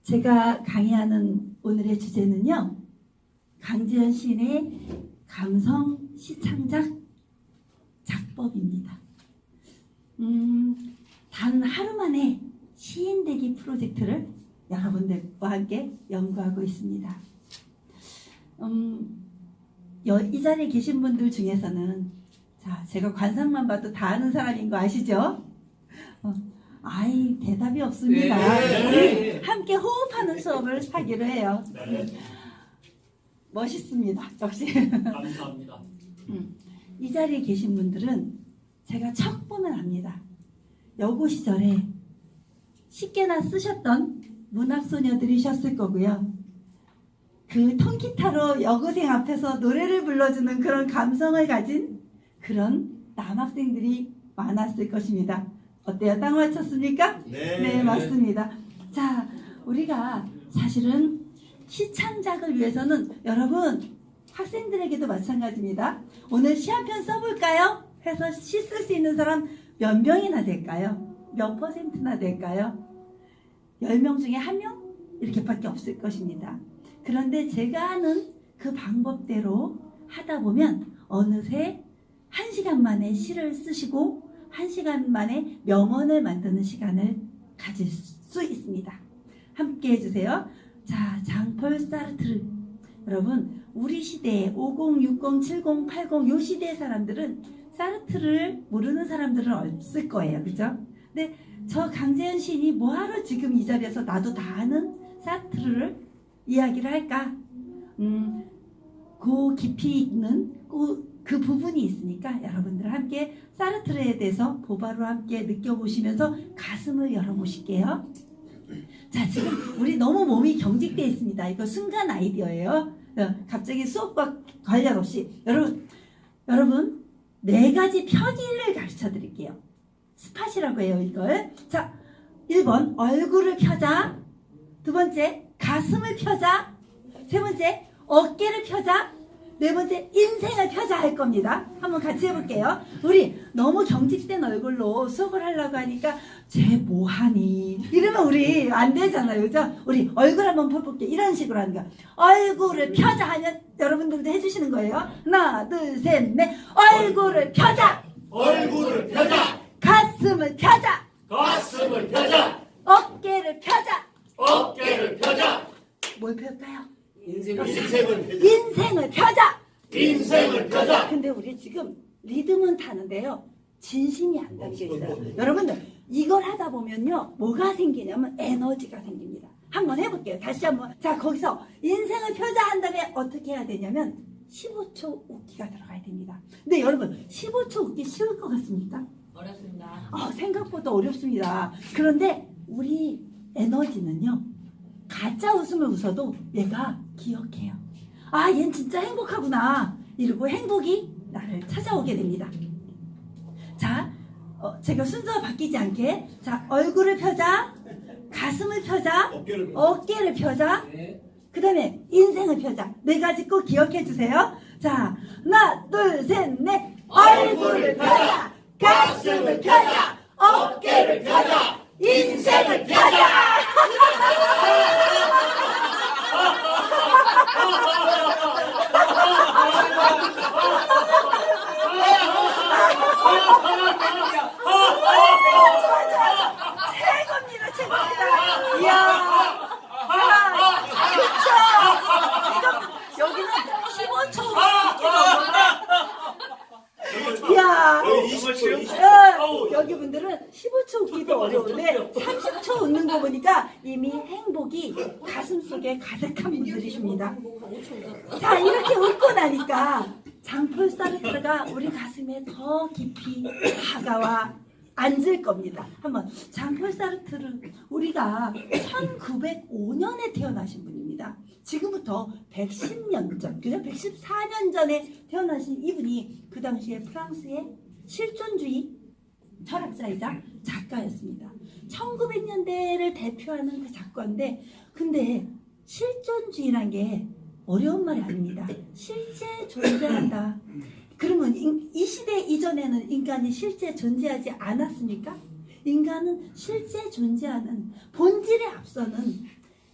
제가 강의하는 오늘의 주제는요, 강재현 시인의 감성 시창작 작법입니다. 단 하루 만에 시인 되기 프로젝트를 여러분들과 함께 연구하고 있습니다. 이 자리에 계신 분들 중에서는 제가 관상만 봐도 다 아는 사람인 거 아시죠? 대답이 없습니다. 네. 우리 함께 호흡하는 수업을 하기로 해요. 네. 멋있습니다. 역시. 감사합니다. 이 자리에 계신 분들은 제가 척 보면 압니다. 여고 시절에 쉽게나 쓰셨던 문학소녀들이셨을 거고요. 그 통기타로 여고생 앞에서 노래를 불러주는 그런 감성을 가진 그런 남학생들이 많았을 것입니다. 어때요? 딱 맞췄습니까? 네, 맞습니다. 자, 우리가 사실은 시창작을 위해서는 여러분 학생들에게도 마찬가지입니다. 오늘 시 한 편 써볼까요? 해서 시 쓸 수 있는 사람 몇 명이나 될까요? 몇 퍼센트나 될까요? 10명 중에 1명? 이렇게밖에 없을 것입니다. 그런데 제가 하는 그 방법대로 하다 보면 어느새 1시간 만에 시를 쓰시고 1시간 만에 명언을 만드는 시간을 가질 수 있습니다. 함께 해주세요. 자, 장폴 사르트르. 여러분, 우리 시대에 50, 60, 70, 80 요 시대의 사람들은 사르트르를 모르는 사람들은 없을 거예요. 그죠? 근데 저 강재현 시인이 뭐하러 지금 이 자리에서 나도 다 아는 사르트르를 이야기를 할까? 그 깊이 있는 그 부분이 있으니까 여러분들 함께 사르트르에 대해서 보바로 함께 느껴보시면서 가슴을 열어보실게요. 자, 지금 우리 너무 몸이 경직되어 있습니다. 이거 순간 아이디어예요. 갑자기 수업과 관련 없이 여러분 4가지 편의를 가르쳐 드릴게요. 스팟이라고 해요, 이걸. 자, 1번 얼굴을 펴자. 2번째 가슴을 펴자. 3번째 어깨를 펴자. 4번째 인생을 펴자 할 겁니다. 한번 같이 해볼게요. 우리 너무 경직된 얼굴로 수업을 하려고 하니까 쟤 뭐하니 이러면 우리 안 되잖아요. 그죠? 우리 얼굴 한번 펴볼게요. 이런 식으로 하는 거야. 얼굴을 펴자 하면 여러분들도 해주시는 거예요. 하나 둘 셋 넷. 얼굴을 펴자. 얼굴을 펴자. 가슴을 펴자. 가슴을 펴자. 어깨를 펴자. 어깨를 펴자. 뭘 펼까요? 인생을 펴자. 인생을 펴자. 인생을 펴자. 근데 우리 지금 리듬은 타는데요, 진심이 안 담겨 있어요. 여러분들 이걸 하다 보면요 뭐가 생기냐면 에너지가 생깁니다. 한번 해볼게요. 다시 한번. 자, 거기서 인생을 펴자 한 다음에 어떻게 해야 되냐면 15초 웃기가 들어가야 됩니다. 근데 여러분 15초 웃기 쉬울 것 같습니까? 어렵습니다. 생각보다 어렵습니다. 그런데 우리 에너지는요, 가짜 웃음을 웃어도 얘가 기억해요. 얘는 진짜 행복하구나 이러고 행복이 나를 찾아오게 됩니다. 자, 제가 순서가 바뀌지 않게, 자, 얼굴을 펴자, 가슴을 펴자, 어깨를 펴자, 그 다음에 인생을 펴자. 4가지 꼭 기억해 주세요. 자, 하나 둘 셋 넷. 얼굴을 펴자, 가슴을 펴자, 어깨를 펴자, 인생을 펴자. 최고입니다. 이야. 그쵸? 여기는 15초. 이야. 여기 분들은 15초 웃기도 어려운데 30초 웃는 거 보니까 이미 행복이 가슴속에 가득한 분들이십니다. 자, 이렇게 웃고 나니까 장폴 사르트르가 우리 가슴에 더 깊이 다가와 앉을 겁니다. 한번 장폴 사르트르, 우리가 1905년에 태어나신 분입니다. 지금부터 110년 전, 그죠? 114년 전에 태어나신 이분이 그 당시에 프랑스의 실존주의 철학자이자 작가였습니다. 1900년대를 대표하는 그 작가인데, 근데 실존주의란 게 어려운 말이 아닙니다. 실제 존재한다. 그러면 이 시대 이전에는 인간이 실제 존재하지 않았습니까? 인간은 실제 존재하는 본질에 앞서는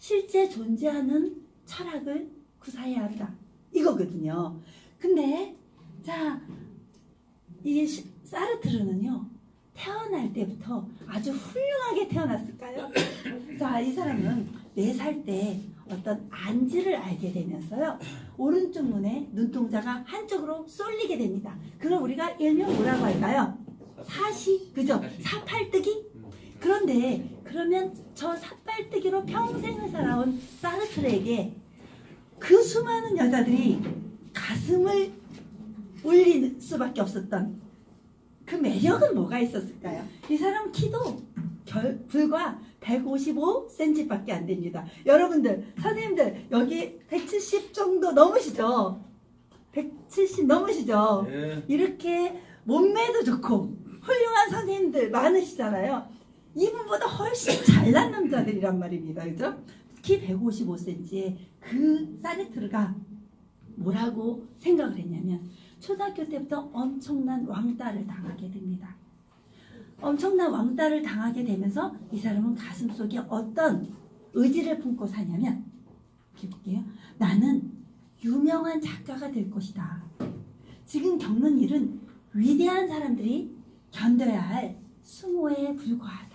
실제 존재하는 철학을 구사해야 한다. 이거거든요. 근데 자, 이 사르트르는요, 태어날 때부터 아주 훌륭하게 태어났을까요? 자, 이 사람은 4살 때 어떤 안지를 알게 되면서요, 오른쪽 눈에 눈동자가 한쪽으로 쏠리게 됩니다. 그걸 우리가 일명 뭐라고 할까요? 사시, 그죠? 사팔뜨기? 그런데 그러면 저 사팔뜨기로 평생을 살아온 사르트르에게 그 수많은 여자들이 가슴을 울릴 수밖에 없었던 그 매력은 뭐가 있었을까요? 이 사람 키도 불과 155cm밖에 안 됩니다. 여러분들, 선생님들 여기 170 정도 넘으시죠? 170 넘으시죠? 네. 이렇게 몸매도 좋고 훌륭한 선생님들 많으시잖아요. 이분보다 훨씬 잘난 남자들이란 말입니다. 그죠? 키 155cm의 그 사르트르가 뭐라고 생각을 했냐면, 초등학교 때부터 엄청난 왕따를 당하게 됩니다. 엄청난 왕따를 당하게 되면서 이 사람은 가슴속에 어떤 의지를 품고 사냐면, 이렇게 볼게요. 나는 유명한 작가가 될 것이다. 지금 겪는 일은 위대한 사람들이 견뎌야 할 수모에 불과하다.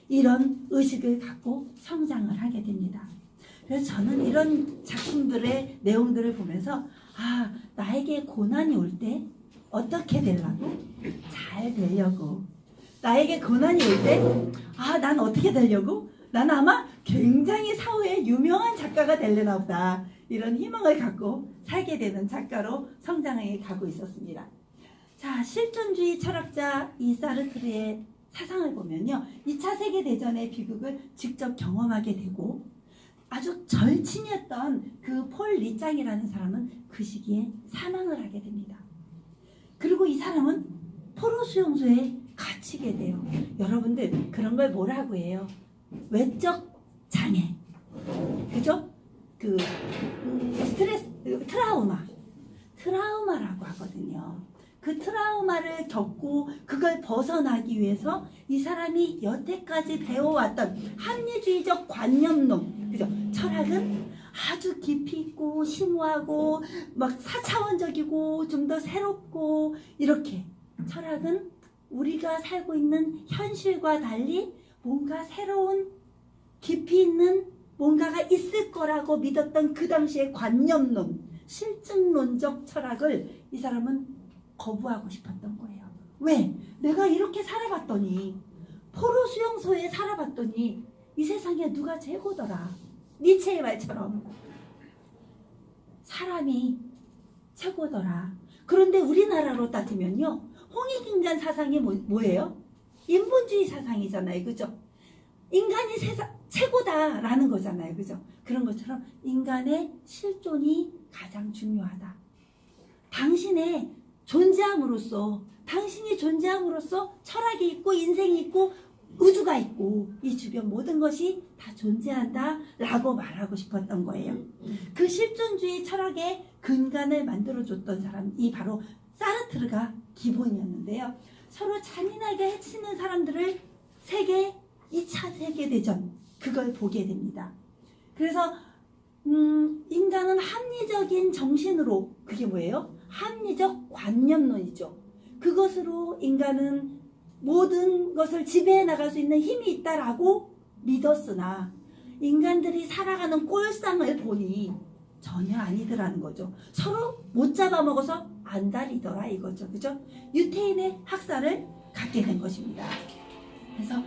이런 의식을 갖고 성장을 하게 됩니다. 그래서 저는 이런 작품들의 내용들을 보면서, 아, 나에게 고난이 올 때 어떻게 되려고? 잘 되려고. 나에게 고난이 올 때, 아, 난 어떻게 되려고? 난 아마 굉장히 사후에 유명한 작가가 되려나 보다. 이런 희망을 갖고 살게 되는 작가로 성장해 가고 있었습니다. 자, 실존주의 철학자 이 사르트르의 사상을 보면요, 2차 세계대전의 비극을 직접 경험하게 되고, 아주 절친이었던 그 폴 리짱이라는 사람은 그 시기에 사망을 하게 됩니다. 그리고 이 사람은 포로 수용소에 갇히게 돼요. 여러분들, 그런 걸 뭐라고 해요? 외적 장애, 그죠? 그 스트레스, 트라우마라고 하거든요. 그 트라우마를 겪고 그걸 벗어나기 위해서 이 사람이 여태까지 배워왔던 합리주의적 관념론, 그죠? 철학은 아주 깊이 있고 심오하고 막 4차원적이고 좀 더 새롭고, 이렇게 철학은 우리가 살고 있는 현실과 달리 뭔가 새로운 깊이 있는 뭔가가 있을 거라고 믿었던 그 당시의 관념론, 실증론적 철학을 이 사람은 거부하고 싶었던 거예요. 왜? 내가 이렇게 살아봤더니, 포로 수용소에 살아봤더니 이 세상에 누가 최고더라. 니체의 말처럼 사람이 최고더라. 그런데 우리나라로 따지면요, 홍익인간 사상이 뭐예요? 인본주의 사상이잖아요. 그죠? 인간이 최고다라는 거잖아요. 그죠? 그런 것처럼 인간의 실존이 가장 중요하다. 당신이 존재함으로써 철학이 있고 인생이 있고 우주가 있고 이 주변 모든 것이 다 존재한다 라고 말하고 싶었던 거예요. 그 실존주의 철학의 근간을 만들어줬던 사람이 바로 사르트르가 기본이었는데요. 서로 잔인하게 해치는 사람들을 2차 세계대전, 그걸 보게 됩니다. 그래서 인간은 합리적인 정신으로, 그게 뭐예요? 합리적 관념론이죠. 그것으로 인간은 모든 것을 지배해 나갈 수 있는 힘이 있다라고 믿었으나, 인간들이 살아가는 꼴상을 보니 전혀 아니더라는 거죠. 서로 못 잡아먹어서 안달이더라 이거죠. 그죠? 유태인의 학살을 갖게 된 것입니다. 그래서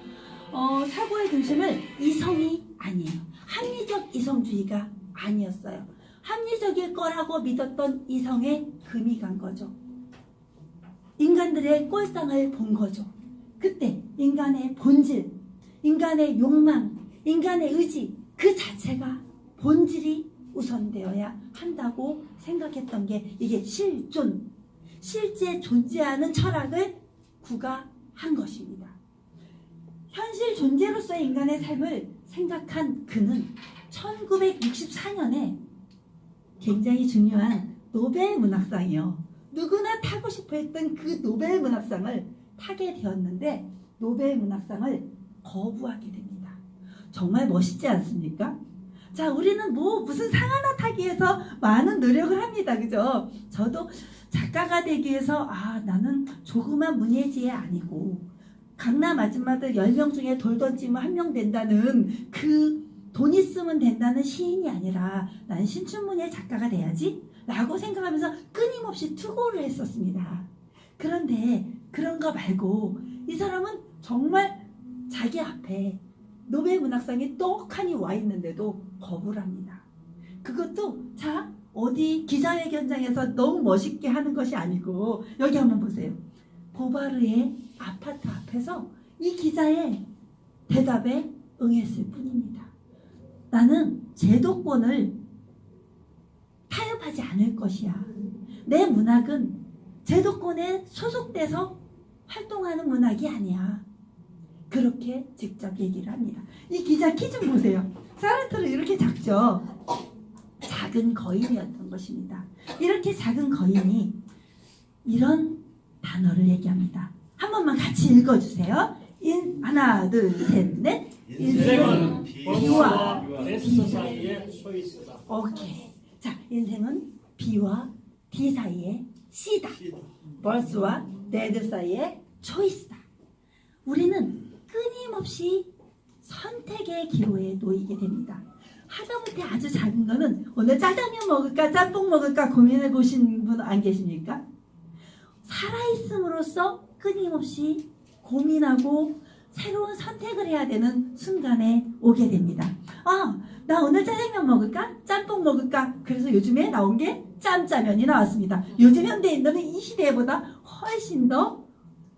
사고의 중심을 이성이 아니에요. 합리적 이성주의가 아니었어요. 합리적일 거라고 믿었던 이성에 금이 간 거죠. 인간들의 꼴상을 본 거죠. 그때 인간의 본질, 인간의 욕망, 인간의 의지, 그 자체가 본질이 우선되어야 한다고 생각했던 게 이게 실제 존재하는 철학을 구가한 것입니다. 현실 존재로서의 인간의 삶을 생각한 그는 1964년에 굉장히 중요한 노벨 문학상이요. 누구나 타고 싶어 했던 그 노벨 문학상을 타게 되었는데 노벨 문학상을 거부하게 됩니다. 정말 멋있지 않습니까? 자, 우리는 무슨 상 하나 타기 위해서 많은 노력을 합니다. 그죠? 저도 작가가 되기 위해서 나는 조그만 문예지에 아니고 강남 아줌마들 10명 중에 돌 던지면 1명 된다는 그 돈 있으면 된다는 시인이 아니라 난 신춘문예 작가가 돼야지 라고 생각하면서 끊임없이 투고를 했었습니다. 그런데 그런 거 말고 이 사람은 정말 자기 앞에 노벨 문학상이 떡하니 와 있는데도 거부를 합니다. 그것도 어디 기자회견장에서 너무 멋있게 하는 것이 아니고 여기 한번 보세요. 보바르의 아파트 앞에서 이 기자의 대답에 응했을 뿐입니다. 나는 제도권을 타협하지 않을 것이야. 내 문학은 제도권에 소속돼서 활동하는 문학이 아니야. 그렇게 직접 얘기를 합니다. 이 기자 키 좀 보세요. 사르트르 이렇게 작죠? 작은 거인이었던 것입니다. 이렇게 작은 거인이 이런 단어를 얘기합니다. 한 번만 같이 읽어주세요. 하나, 둘, 셋, 넷. 인생은 비와 S 사이의 초이스다. 오케이. 자, 인생은 B와 D 사이의 C다. 벌스와 데드 사이의 초이스다. 우리는 끊임없이 선택의 기로에 놓이게 됩니다. 하다못해 아주 작은 거는 오늘 짜장면 먹을까 짬뽕 먹을까 고민해 보신 분 안 계십니까? 살아있음으로써 끊임없이 고민하고 새로운 선택을 해야 되는 순간에 오게 됩니다. 나 오늘 짜장면 먹을까? 짬뽕 먹을까? 그래서 요즘에 나온 게 짬짜면이 나왔습니다. 요즘 현대인들은 이 시대보다 훨씬 더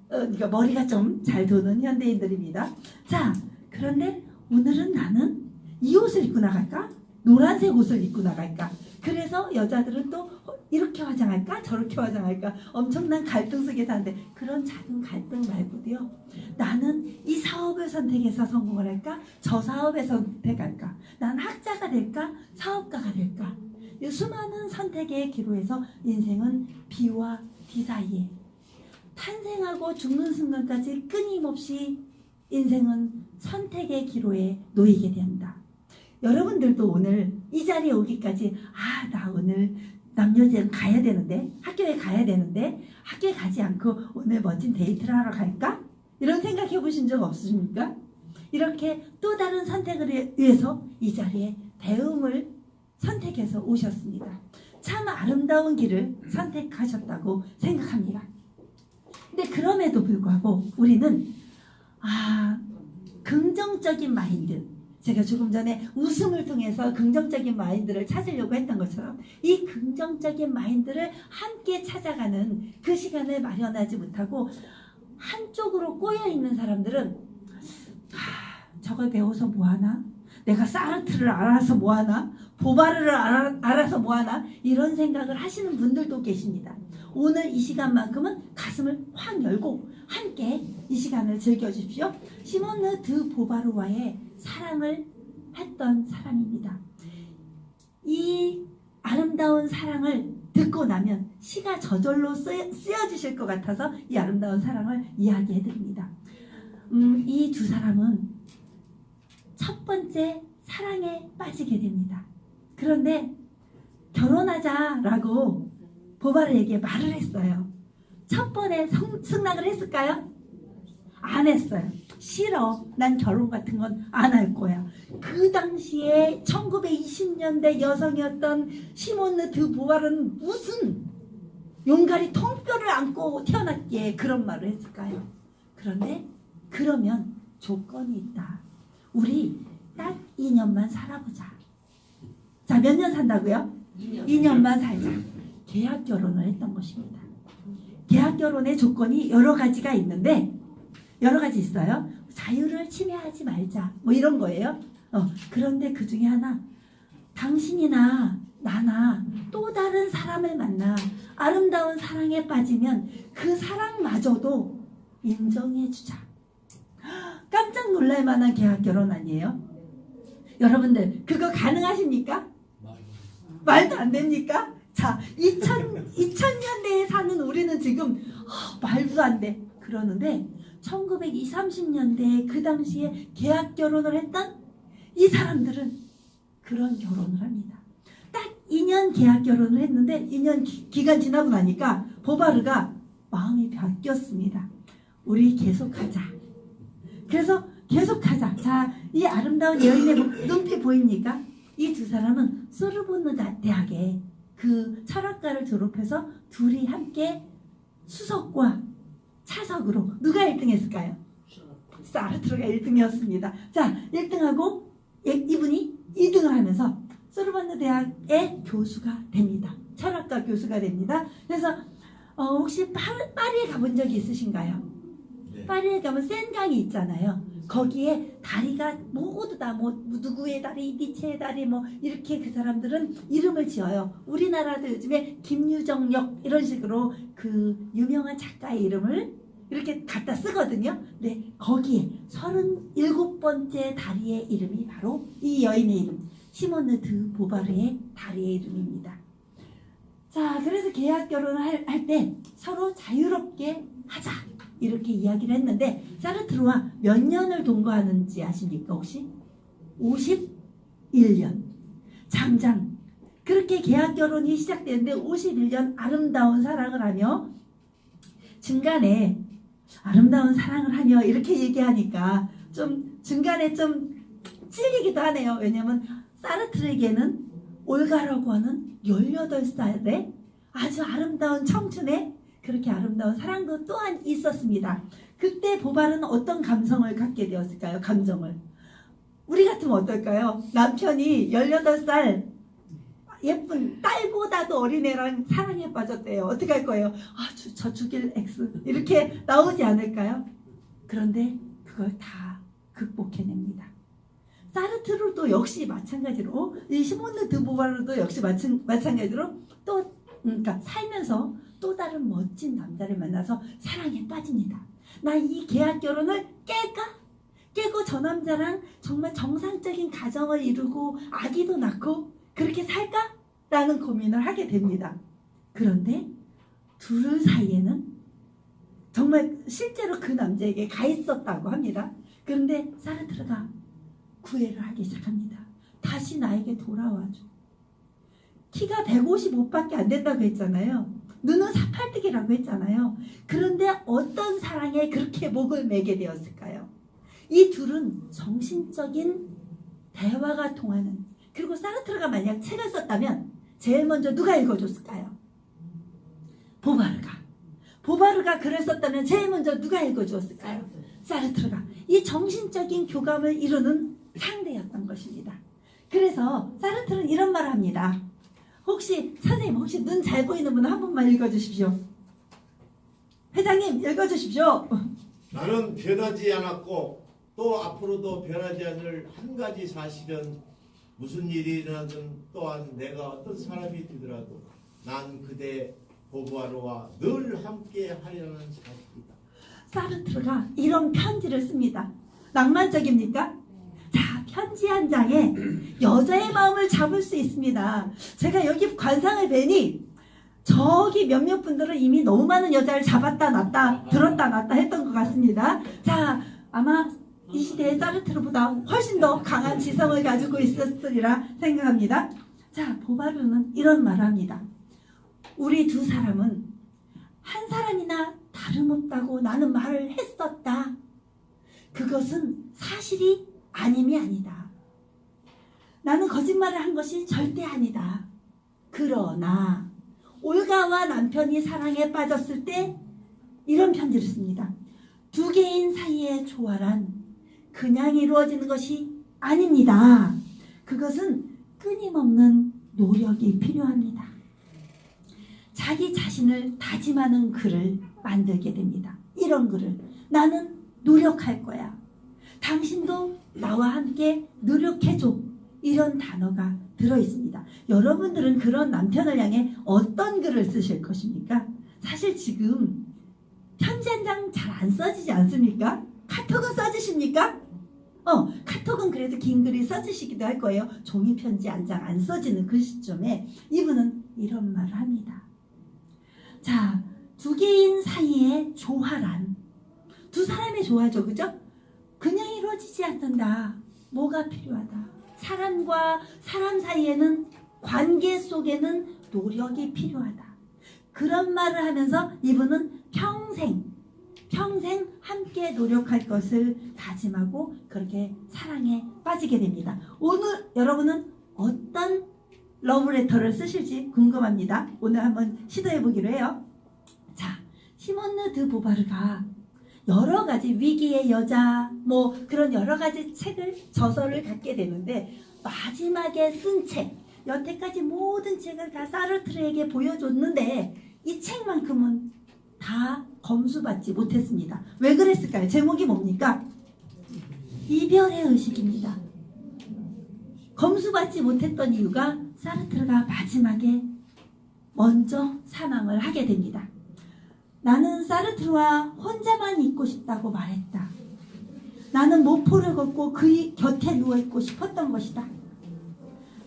그러니까 머리가 좀 잘 도는 현대인들입니다. 자, 그런데 오늘은 나는 이 옷을 입고 나갈까? 노란색 옷을 입고 나갈까? 그래서 여자들은 또 이렇게 화장할까? 저렇게 화장할까? 엄청난 갈등 속에 사는데 그런 작은 갈등 말고도요. 나는 이 사업을 선택해서 성공을 할까? 저 사업에 선택할까? 난 학자가 될까? 사업가가 될까? 이 수많은 선택의 기로에서 인생은 B와 D 사이에 탄생하고 죽는 순간까지 끊임없이 인생은 선택의 기로에 놓이게 된다. 여러분들도 오늘 이 자리에 오기까지 나 오늘 남녀재는 가야 되는데 학교에 가야 되는데 학교에 가지 않고 오늘 멋진 데이트를 하러 갈까? 이런 생각해 보신 적 없으십니까? 이렇게 또 다른 선택을 위해서 이 자리에 배움을 선택해서 오셨습니다. 참 아름다운 길을 선택하셨다고 생각합니다. 근데 그럼에도 불구하고 우리는 긍정적인 마인드, 제가 조금 전에 웃음을 통해서 긍정적인 마인드를 찾으려고 했던 것처럼 이 긍정적인 마인드를 함께 찾아가는 그 시간을 마련하지 못하고 한쪽으로 꼬여있는 사람들은 저걸 배워서 뭐하나? 내가 사르트를 알아서 뭐하나? 보바르를 알아서 뭐하나? 이런 생각을 하시는 분들도 계십니다. 오늘 이 시간만큼은 가슴을 확 열고 함께 이 시간을 즐겨주십시오. 시몬느 드 보바르와의 사랑을 했던 사람입니다. 이 아름다운 사랑을 듣고 나면 시가 저절로 쓰여지실 것 같아서 이 아름다운 사랑을 이야기해드립니다. 이 두 사람은 첫 번째 사랑에 빠지게 됩니다. 그런데 결혼하자라고 보바르에게 말을 했어요. 첫 번에 승낙을 했을까요? 안 했어요. 싫어. 난 결혼 같은 건 안 할 거야. 그 당시에 1920년대 여성이었던 시몬느 드 보바르는 무슨 용가리 통뼈를 안고 태어났기에 그런 말을 했을까요? 그런데 그러면 조건이 있다. 우리 딱 2년만 살아보자. 자, 몇 년 산다고요? 2년만 살자. 계약 결혼을 했던 것입니다. 계약 결혼의 조건이 여러 가지가 있는데 여러 가지 있어요. 자유를 침해하지 말자. 뭐 이런 거예요. 그런데 그 중에 하나, 당신이나 나나 또 다른 사람을 만나 아름다운 사랑에 빠지면 그 사랑마저도 인정해주자. 깜짝 놀랄 만한 계약 결혼 아니에요? 여러분들 그거 가능하십니까? 말도 안 됩니까? 자, 2000년대에 사는 우리는 지금 말도 안 돼. 그러는데 1920, 30년대에 그 당시에 계약 결혼을 했던 이 사람들은 그런 결혼을 합니다. 딱 2년 계약 결혼을 했는데 2년 기간 지나고 나니까 보바르가 마음이 바뀌었습니다. 우리 계속하자. 그래서 계속하자. 자, 이 아름다운 여인의 눈빛 보입니까? 이 두 사람은 소르보느 대학에 그 철학과를 졸업해서 둘이 함께 수석과 차석으로 누가 1등 했을까요? 사르트르가 1등이었습니다. 자, 1등하고 이분이 2등을 하면서 소르보느 대학의 교수가 됩니다. 철학과 교수가 됩니다. 그래서 혹시 파리에 가본 적이 있으신가요? 네. 파리에 가면 센강이 있잖아요. 거기에 다리가 모두 다 뭐 누구의 다리, 니체의 다리 뭐 이렇게 그 사람들은 이름을 지어요. 우리나라도 요즘에 김유정역 이런 식으로 그 유명한 작가의 이름을 이렇게 갖다 쓰거든요. 네, 거기에 37번째 다리의 이름이 바로 이 여인의 이름, 시모느 드 보바르의 다리의 이름입니다. 자, 그래서 계약 결혼을 할 때 서로 자유롭게 하자 이렇게 이야기를 했는데 사르트르와 몇 년을 동거하는지 아십니까 혹시? 51년. 장장 그렇게 계약 결혼이 시작되는데 51년 아름다운 사랑을 하며 중간에 아름다운 사랑을 하며 이렇게 얘기하니까 좀 중간에 좀 찔리기도 하네요. 왜냐하면 사르트르에게는 올가라고 하는 18살의 아주 아름다운 청춘에 그렇게 아름다운 사랑도 또한 있었습니다. 그때 보바르는 어떤 감성을 갖게 되었을까요? 감정을. 우리 같으면 어떨까요? 남편이 18살 예쁜 딸보다도 어린애랑 사랑에 빠졌대요. 어떻게 할 거예요? 아, 저 죽일 X 이렇게 나오지 않을까요? 그런데 그걸 다 극복해냅니다. 사르트르도 역시 마찬가지로 이 시모느 드 보바르도 역시 마찬가지로 또 그러니까 살면서 또 다른 멋진 남자를 만나서 사랑에 빠집니다. 나 이 계약 결혼을 깨고 저 남자랑 정말 정상적인 가정을 이루고 아기도 낳고 그렇게 살까? 라는 고민을 하게 됩니다. 그런데 둘 사이에는 정말 실제로 그 남자에게 가 있었다고 합니다. 그런데 사르트르가 구애를 하기 시작합니다. 다시 나에게 돌아와줘. 키가 155밖에 안 된다고 했잖아요. 눈은 사팔뜨기라고 했잖아요. 그런데 어떤 사랑에 그렇게 목을 매게 되었을까요? 이 둘은 정신적인 대화가 통하는, 그리고 사르트르가 만약 책을 썼다면 제일 먼저 누가 읽어줬을까요? 보바르가 글을 썼다면 제일 먼저 누가 읽어주었을까요? 사르트르가. 이 정신적인 교감을 이루는 상대였던 것입니다. 그래서 사르트르는 이런 말을 합니다. 선생님 혹시 눈 잘 보이는 분 한 번만 읽어주십시오. 회장님 읽어주십시오. 나는 변하지 않았고 또 앞으로도 변하지 않을 한 가지 사실은 무슨 일이 일어나든 또한 내가 어떤 사람이 되더라도 난 그대 보부아르와 늘 함께 하려는 사실이다. 사르트르가 이런 편지를 씁니다. 낭만적입니까? 자, 편지 한 장에 여자의 마음을 잡을 수 있습니다. 제가 여기 관상을 뵈니 저기 몇몇 분들은 이미 너무 많은 여자를 잡았다 놨다 들었다 놨다 했던 것 같습니다. 자, 아마 이 시대의 사르트르보다 훨씬 더 강한 지성을 가지고 있었으리라 생각합니다. 자, 보바르는 이런 말을 합니다. 우리 두 사람은 한 사람이나 다름없다고 나는 말을 했었다. 그것은 사실이 아님이 아니다. 나는 거짓말을 한 것이 절대 아니다. 그러나 올가와 남편이 사랑에 빠졌을 때 이런 편지를 씁니다. 두 개인 사이의 조화란 그냥 이루어지는 것이 아닙니다. 그것은 끊임없는 노력이 필요합니다. 자기 자신을 다짐하는 글을 만들게 됩니다. 이런 글을 나는 노력할 거야. 당신도 나와 함께 노력해줘. 이런 단어가 들어있습니다. 여러분들은 그런 남편을 향해 어떤 글을 쓰실 것입니까? 사실 지금 편지 한 장 잘 안 써지지 않습니까? 카톡은 써주십니까? 카톡은 그래도 긴 글이 써주시기도 할 거예요. 종이 편지 한 장 안 써지는 그 시점에 이분은 이런 말을 합니다. 자, 두 개인 사이의 조화란 두 사람의 조화죠, 그죠? 그냥 이루어지지 않는다. 뭐가 필요하다? 사람과 사람 사이에는 관계 속에는 노력이 필요하다. 그런 말을 하면서 이분은 평생 함께 노력할 것을 다짐하고 그렇게 사랑에 빠지게 됩니다. 오늘 여러분은 어떤 러브레터를 쓰실지 궁금합니다. 오늘 한번 시도해 보기로 해요. 자, 시몬느 드 보바르가 여러 가지 위기의 여자 뭐 그런 여러 가지 저서를 갖게 되는데 마지막에 쓴 책, 여태까지 모든 책을 다 사르트르에게 보여줬는데 이 책만큼은 다 검수받지 못했습니다. 왜 그랬을까요? 제목이 뭡니까? 이별의 의식입니다. 검수받지 못했던 이유가 사르트르가 마지막에 먼저 사망을 하게 됩니다. 나는 사르트르와 혼자만 있고 싶다고 말했다. 나는 모포를 걷고 그 곁에 누워있고 싶었던 것이다.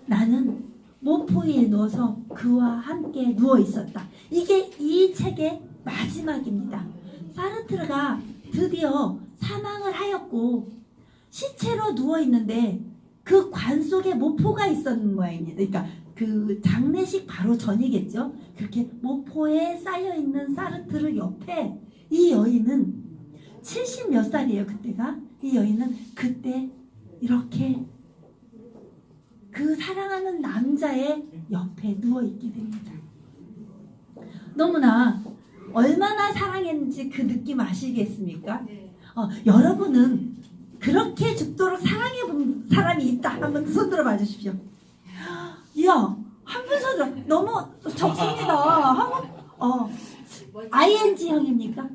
나는 모포에 누워서 그와 함께 누워있었다. 이게 이 책의 마지막입니다. 사르트르가 드디어 사망을 하였고 시체로 누워있는데 그 관 속에 모포가 있었는 모양입니다. 그러니까 그 장례식 바로 전이겠죠. 그렇게 모포에 쌓여있는 사르트르 옆에 이 여인은 70 몇 살이에요. 그때가. 이 여인은 그때 이렇게 그 사랑하는 남자의 옆에 누워있게 됩니다. 너무나 얼마나 사랑했는지 그 느낌 아시겠습니까? 여러분은 그렇게 죽도록 사랑해본 사람이 있다. 한번 손 들어봐 주십시오. 이야, 한 분 손 들어. 너무 적습니다. ING 형입니까?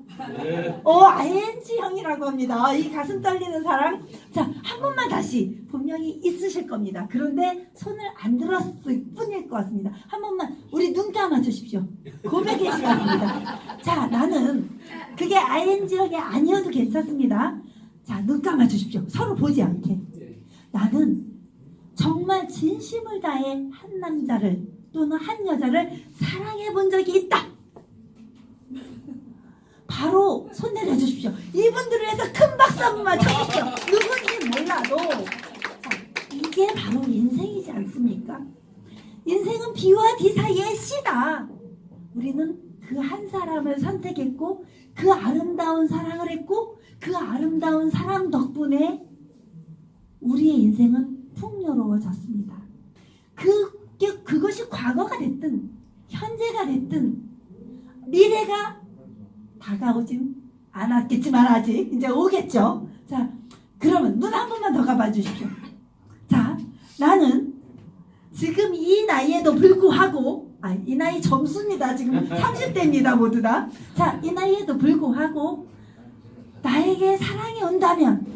ING 형이라고 합니다. 이 가슴 떨리는 사랑. 자, 한 번만 다시. 분명히 있으실 겁니다. 그런데 손을 안 들었을 뿐일 것 같습니다. 한 번만 우리 눈 감아 주십시오. 고백의 시간입니다. 자, 나는 그게 ING 형이 아니어도 괜찮습니다. 자, 눈 감아 주십시오. 서로 보지 않게. 나는 정말 진심을 다해 한 남자를 또는 한 여자를 사랑해 본 적이 있다. 바로 손 내려주십시오. 이분들을 위해서 큰 박수 한 번만 쳐주십시오. 누군지 몰라도. 자, 이게 바로 인생이지 않습니까? 인생은 B와 D 사이의 C다. 우리는 그 한 사람을 선택했고 그 아름다운 사랑을 했고 그 아름다운 사랑 덕분에 우리의 인생은 풍요로워졌습니다. 그것이 과거가 됐든 현재가 됐든 미래가 다가오진 않았겠지만 아직 이제 오겠죠. 자, 그러면 눈 한 번만 더 감아 주십시오. 자, 나는 지금 이 나이에도 불구하고 이 나이 점수입니다. 지금 30대입니다. 모두 다. 자, 이 나이에도 불구하고 나에게 사랑이 온다면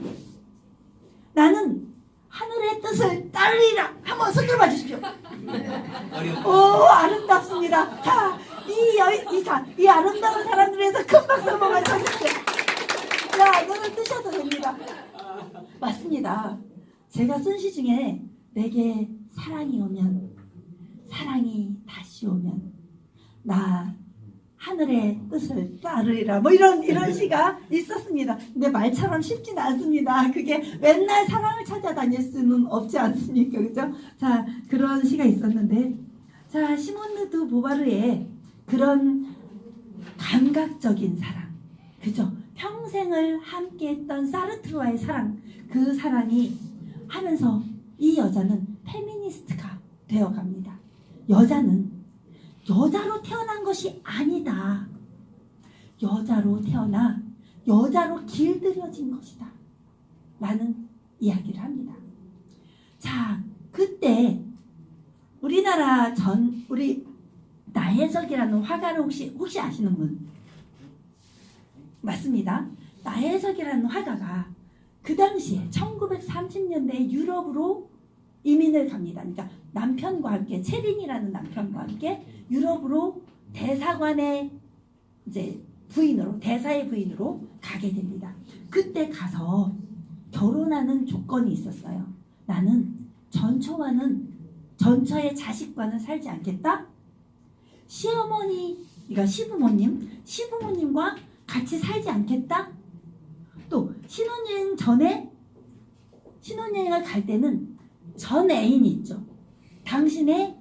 나는 하늘의 뜻을 따르리라. 한번 손 들어봐 주십시오. 오, 아름답습니다. 자, 이 아름다운 사람들을 위해서 큰 박수 한 번만 쳐주십시오. 야, 눈을 뜨셔도 됩니다. 맞습니다. 제가 쓴 시 중에 내게 사랑이 오면, 사랑이 다시 오면, 나 하늘의 뜻을 따르리라. 뭐 이런 시가 있었습니다. 근데 말처럼 쉽진 않습니다. 그게 맨날 사랑을 찾아다닐 수는 없지 않습니까? 그죠? 자, 그런 시가 있었는데, 자, 시몬느 드 보바르의 그런 감각적인 사랑, 그죠? 평생을 함께했던 사르트르와의 사랑, 그 사랑이 하면서 이 여자는 페미니스트가 되어갑니다. 여자는 여자로 태어난 것이 아니다. 여자로 태어나 여자로 길들여진 것이다. 라는 이야기를 합니다. 자, 그때 우리나라 우리 나혜석이라는 화가를 혹시 아시는 분? 맞습니다. 나혜석이라는 화가가 그 당시에 1930년대 유럽으로 이민을 갑니다. 그러니까 남편과 함께, 체린이라는 남편과 함께 유럽으로 대사관의 이제 부인으로, 대사의 부인으로 가게 됩니다. 그때 가서 결혼하는 조건이 있었어요. 나는 전처의 자식과는 살지 않겠다. 그러니까 시부모님과 같이 살지 않겠다. 또 신혼여행을 갈 때는 전 애인이 있죠. 당신의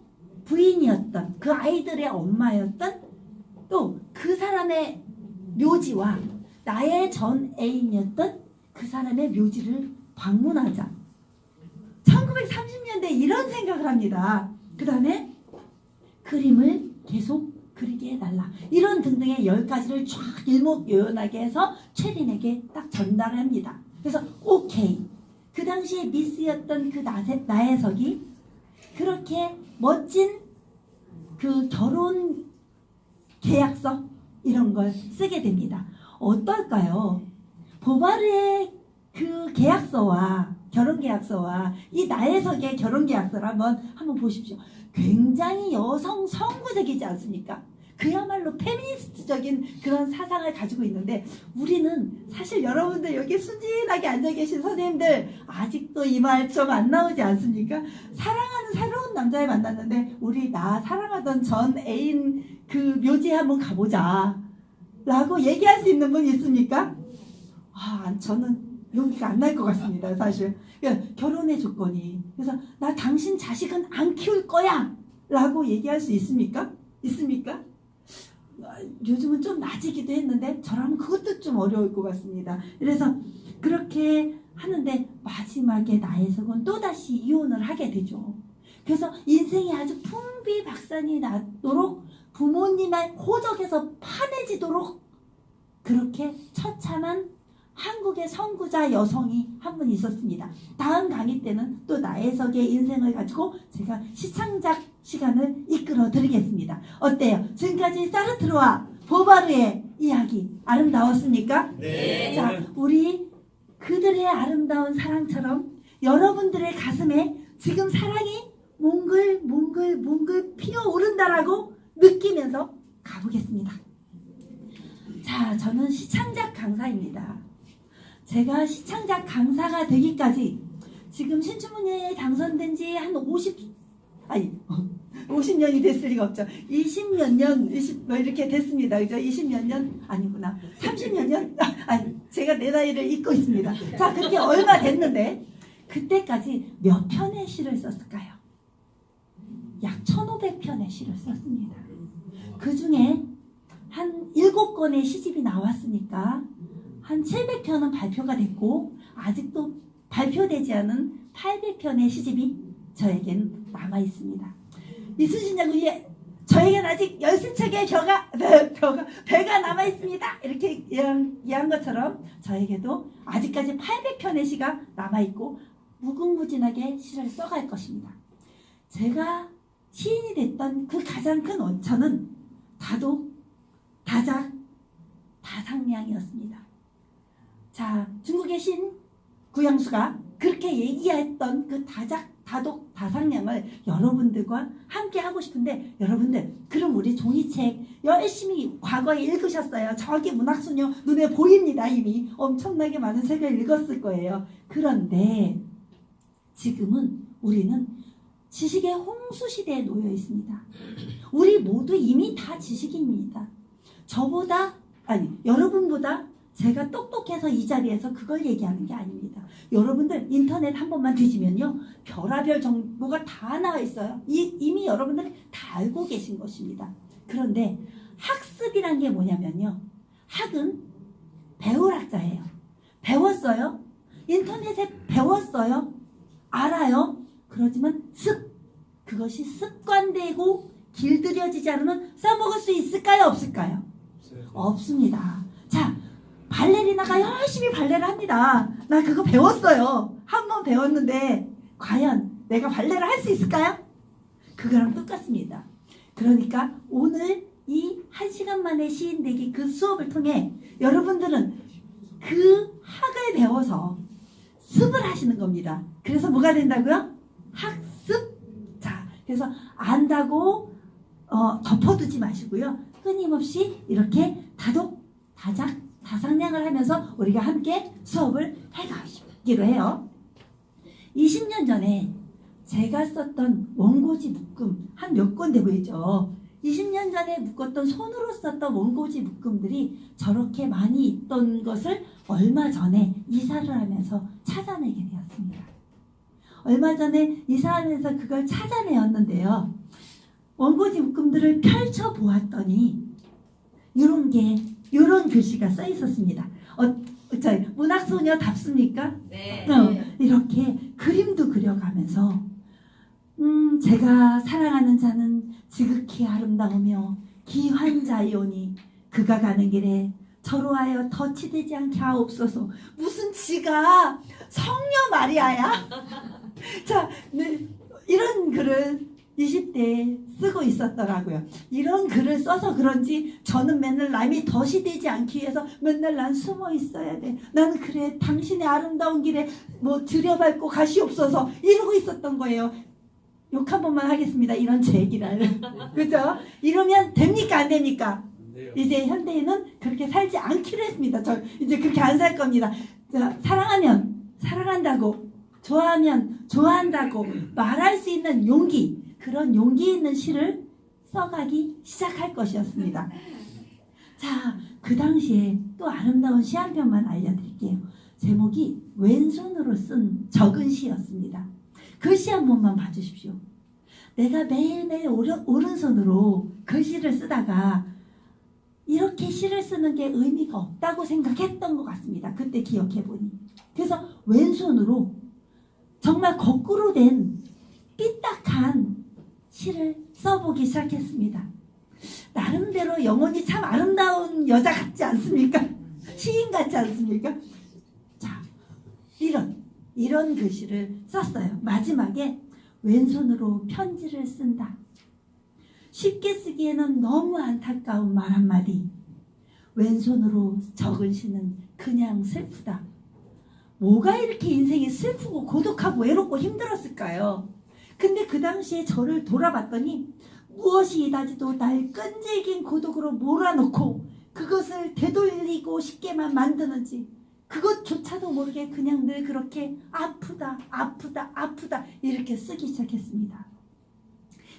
부인이었던 그 아이들의 엄마였던 또 그 사람의 묘지와 나의 전 애인이었던 그 사람의 묘지를 방문하자. 1930년대 이런 생각을 합니다. 그 다음에 그림을 계속 그리게 해달라. 이런 등등의 10가지를 쫙 일목요연하게 해서 최린에게 딱 전달을 합니다. 그래서 오케이. 그 당시에 미스였던 그 나혜석이 그렇게 멋진 그 결혼 계약서 이런 걸 쓰게 됩니다. 어떨까요? 보바르의 그 계약서와 결혼 계약서와 이 나혜석의 결혼 계약서를 한번 보십시오. 굉장히 여성 성구적이지 않습니까? 그야말로 페미니스트적인 그런 사상을 가지고 있는데 우리는 사실 여러분들 여기 순진하게 앉아 계신 선생님들 아직도 이 말 좀 안 나오지 않습니까? 사랑하는 새로운 남자를 만났는데 우리 나 사랑하던 전 애인 그 묘지에 한번 가보자 라고 얘기할 수 있는 분 있습니까? 저는 용기가 안 날 것 같습니다. 사실 결혼의 조건이 그래서 나 당신 자식은 안 키울 거야 라고 얘기할 수 있습니까? 요즘은 좀 낮이기도 했는데 저라면 그것도 좀 어려울 것 같습니다. 그래서 그렇게 하는데 마지막에 나혜석은 또다시 이혼을 하게 되죠. 그래서 인생이 아주 풍비박산이 나도록 부모님의 호적에서 파내지도록 그렇게 처참한 한국의 선구자 여성이 한 분 있었습니다. 다음 강의 때는 또 나혜석의 인생을 가지고 제가 시창작 시간을 이끌어 드리겠습니다. 어때요? 지금까지 사르트르와 보바르의 이야기 아름다웠습니까? 네. 자, 우리 그들의 아름다운 사랑처럼 여러분들의 가슴에 지금 사랑이 몽글몽글 피어오른다라고 느끼면서 가보겠습니다. 자, 저는 시창작 강사입니다. 제가 시창작 강사가 되기까지 지금 신춘문예에 당선된 지 한 50년이 됐을 리가 없죠. 20몇 년, 이렇게 됐습니다. 그죠? 20몇 년? 아니구나. 30몇 년? 제가 내 나이를 잊고 있습니다. 자, 그렇게 얼마 됐는데, 그때까지 몇 편의 시를 썼을까요? 약 1500편의 시를 썼습니다. 그 중에 한 7권의 시집이 나왔으니까, 한 700편은 발표가 됐고 아직도 발표되지 않은 800편의 시집이 저에겐 남아 있습니다. 이순신 장군이 저에겐 아직 13척의 배가 남아 있습니다. 이렇게 얘기한 것처럼 저에게도 아직까지 800편의 시가 남아 있고 무궁무진하게 시를 써갈 것입니다. 제가 시인이 됐던 그 가장 큰 원천은 다독, 다작, 다상량이었습니다. 자, 중국의 신 구양수가 그렇게 얘기했던 그 다작, 다독, 다상량을 여러분들과 함께 하고 싶은데 여러분들 그럼 우리 종이책 열심히 과거에 읽으셨어요. 저기 문학소녀 눈에 보입니다. 이미 엄청나게 많은 책을 읽었을 거예요. 그런데 지금은 우리는 지식의 홍수시대에 놓여 있습니다. 우리 모두 이미 다 지식인입니다. 여러분보다 제가 똑똑해서 이 자리에서 그걸 얘기하는 게 아닙니다. 여러분들 인터넷 한 번만 뒤지면요. 별하별 정보가 다 나와 있어요. 이미 여러분들이 다 알고 계신 것입니다. 그런데 학습이란 게 뭐냐면요. 학은 배울 학자예요. 배웠어요. 인터넷에 배웠어요. 알아요. 그렇지만 그것이 습관되고 길들여지지 않으면 써먹을 수 있을까요? 없을까요? 없습니다. 자, 발레리나가 열심히 발레를 합니다. 나 그거 배웠어요. 한 번 배웠는데 과연 내가 발레를 할 수 있을까요? 그거랑 똑같습니다. 그러니까 오늘 이 1시간 만에 시인 되기 그 수업을 통해 여러분들은 그 학을 배워서 습을 하시는 겁니다. 그래서 뭐가 된다고요? 학습. 자, 그래서 안다고 덮어두지 마시고요. 끊임없이 이렇게 다독, 다작, 다상량을 하면서 우리가 함께 수업을 해가기로 해요. 20년 전에 제가 썼던 원고지 묶음 한 몇 권 돼 보이죠? 20년 전에 묶었던 손으로 썼던 원고지 묶음들이 저렇게 많이 있던 것을 얼마 전에 이사를 하면서 찾아내게 되었습니다. 얼마 전에 이사하면서 그걸 찾아내었는데요. 원고지 묶음들을 펼쳐 보았더니 이런 글씨가 써 있었습니다. 문학소녀답습니까? 네. 이렇게 그림도 그려가면서 제가 사랑하는 자는 지극히 아름다우며 귀한 자이오니 그가 가는 길에 저로 하여 덫이 않게 하옵소서. 무슨 지가 성녀 마리아야? 자, 네, 이런 글을 20대에 쓰고 있었더라고요. 이런 글을 써서 그런지 저는 맨날 남이 덫이 되지 않기 위해서 맨날 난 숨어 있어야 돼. 나는 그래 당신의 아름다운 길에 뭐 들여밟고 가시옵소서 이러고 있었던 거예요. 욕 한 번만 하겠습니다. 이런 제기를. 그죠? 이러면 됩니까 안 됩니까? 이제 현대인은 그렇게 살지 않기로 했습니다. 저 이제 그렇게 안 살 겁니다. 자, 사랑하면 사랑한다고, 좋아하면 좋아한다고 말할 수 있는 용기, 그런 용기 있는 시를 써가기 시작할 것이었습니다. 자, 그 당시에 또 아름다운 시 한 편만 알려드릴게요. 제목이 왼손으로 쓴 적은 시였습니다. 그 시 한 번만 봐주십시오. 내가 매일매일 오른손으로 글씨를 쓰다가 이렇게 시를 쓰는 게 의미가 없다고 생각했던 것 같습니다. 그때 기억해보니. 그래서 왼손으로 정말 거꾸로 된 삐딱한 시를 써보기 시작했습니다. 나름대로 영혼이 참 아름다운 여자 같지 않습니까? 시인 같지 않습니까? 자, 이런 글씨를 썼어요. 마지막에 왼손으로 편지를 쓴다. 쉽게 쓰기에는 너무 안타까운 말 한마디. 왼손으로 적은 시는 그냥 슬프다. 뭐가 이렇게 인생이 슬프고 고독하고 외롭고 힘들었을까요? 근데 그 당시에 저를 돌아봤더니 무엇이 이다지도 날 끈질긴 고독으로 몰아넣고 그것을 되돌리고 싶게만 만드는지 그것조차도 모르게 그냥 늘 그렇게 아프다 이렇게 쓰기 시작했습니다.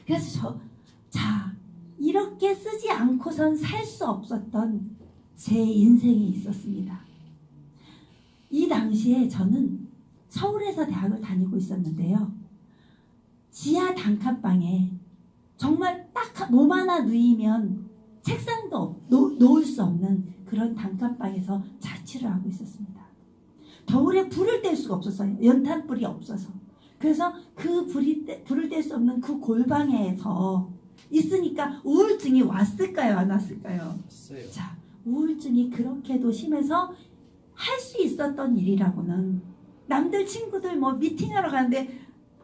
그래서 이렇게 쓰지 않고선 살 수 없었던 제 인생이 있었습니다. 이 당시에 저는 서울에서 대학을 다니고 있었는데요. 지하 단칸방에 정말 딱 몸 하나 누이면 책상도 놓을 수 없는 그런 단칸방에서 자취를 하고 있었습니다. 겨울에 불을 뗄 수가 없었어요. 연탄불이 없어서. 그래서 그 불을 뗄 수 없는 그 골방에서 있으니까 우울증이 왔을까요? 안 왔을까요? 자, 우울증이 그렇게도 심해서 할 수 있었던 일이라고는 남들 친구들 뭐 미팅하러 가는데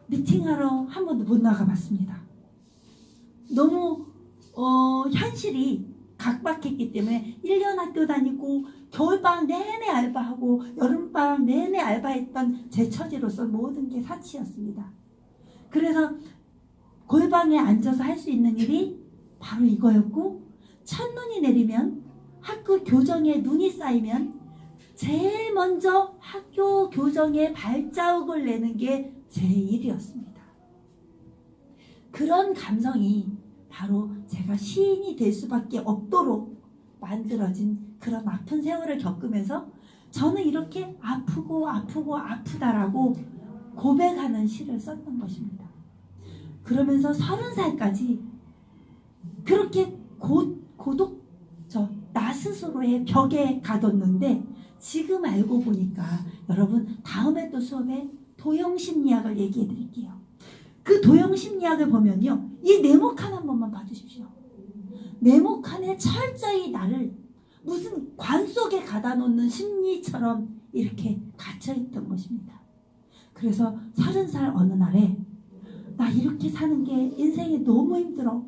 미팅하러 한 번도 못 나가봤습니다. 너무 현실이 각박했기 때문에 1년 학교 다니고 겨울방학 내내 알바하고 여름방학 내내 알바했던 제 처지로서 모든 게 사치였습니다. 그래서 골방에 앉아서 할 수 있는 일이 바로 이거였고, 첫눈이 내리면 학교 교정에 눈이 쌓이면 제일 먼저 학교 교정에 발자국을 내는 게 제 일이었습니다. 그런 감성이 바로 제가 시인이 될 수밖에 없도록 만들어진 그런 아픈 세월을 겪으면서 저는 이렇게 아프다라고 고백하는 시를 썼던 것입니다. 그러면서 30살까지 그렇게 나 스스로의 벽에 가뒀는데, 지금 알고 보니까 여러분 다음에 또 수업에 도형심리학을 얘기해 드릴게요. 그 도형심리학을 보면요, 이 네모칸 한 번만 봐주십시오. 네모칸에 철저히 나를 무슨 관 속에 가다 놓는 심리처럼 이렇게 갇혀있던 것입니다. 그래서 30살 어느 날에 나 이렇게 사는 게 인생이 너무 힘들어,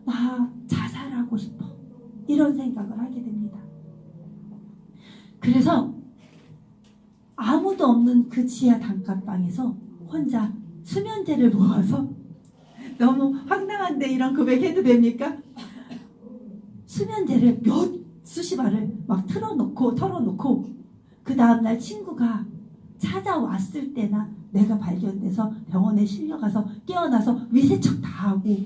나 자살하고 싶어, 이런 생각을 하게 됩니다. 그래서 아무도 없는 그 지하 단칸방에서 혼자 수면제를 모아서, 너무 황당한데 이런 고백해도 됩니까? 수면제를 수십 알을 막 털어놓고 그 다음날 친구가 찾아왔을 때나 내가 발견돼서 병원에 실려가서 깨어나서 위세척 다 하고,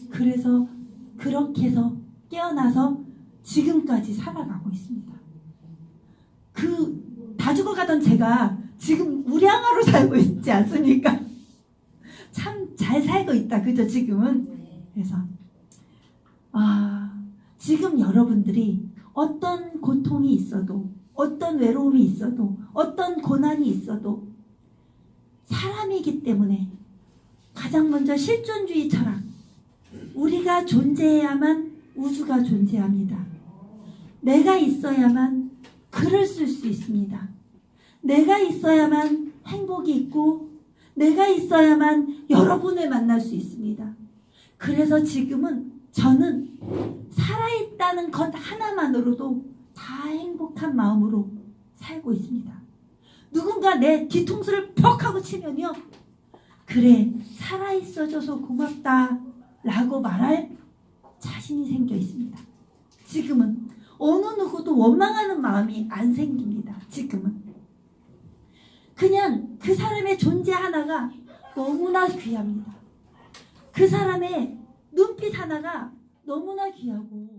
그래서 그렇게 해서 깨어나서 지금까지 살아가고 있습니다. 다 죽어가던 제가 지금 우량하로 살고 있지 않습니까? 참 잘 살고 있다. 그죠? 지금은. 그래서 지금 여러분들이 어떤 고통이 있어도, 어떤 외로움이 있어도, 어떤 고난이 있어도 사람이기 때문에 가장 먼저 실존주의 철학, 우리가 존재해야만 우주가 존재합니다. 내가 있어야만 글을 쓸 수 있습니다. 내가 있어야만 행복이 있고, 내가 있어야만 여러분을 만날 수 있습니다. 그래서 지금은 저는 살아있다는 것 하나만으로도 다 행복한 마음으로 살고 있습니다. 누군가 내 뒤통수를 퍽 하고 치면요, 그래, 살아있어줘서 고맙다 라고 말할 자신이 생겨 있습니다. 지금은 어느 누구도 원망하는 마음이 안 생깁니다. 지금은 그냥 그 사람의 존재 하나가 너무나 귀합니다. 그 사람의 눈빛 하나가 너무나 귀하고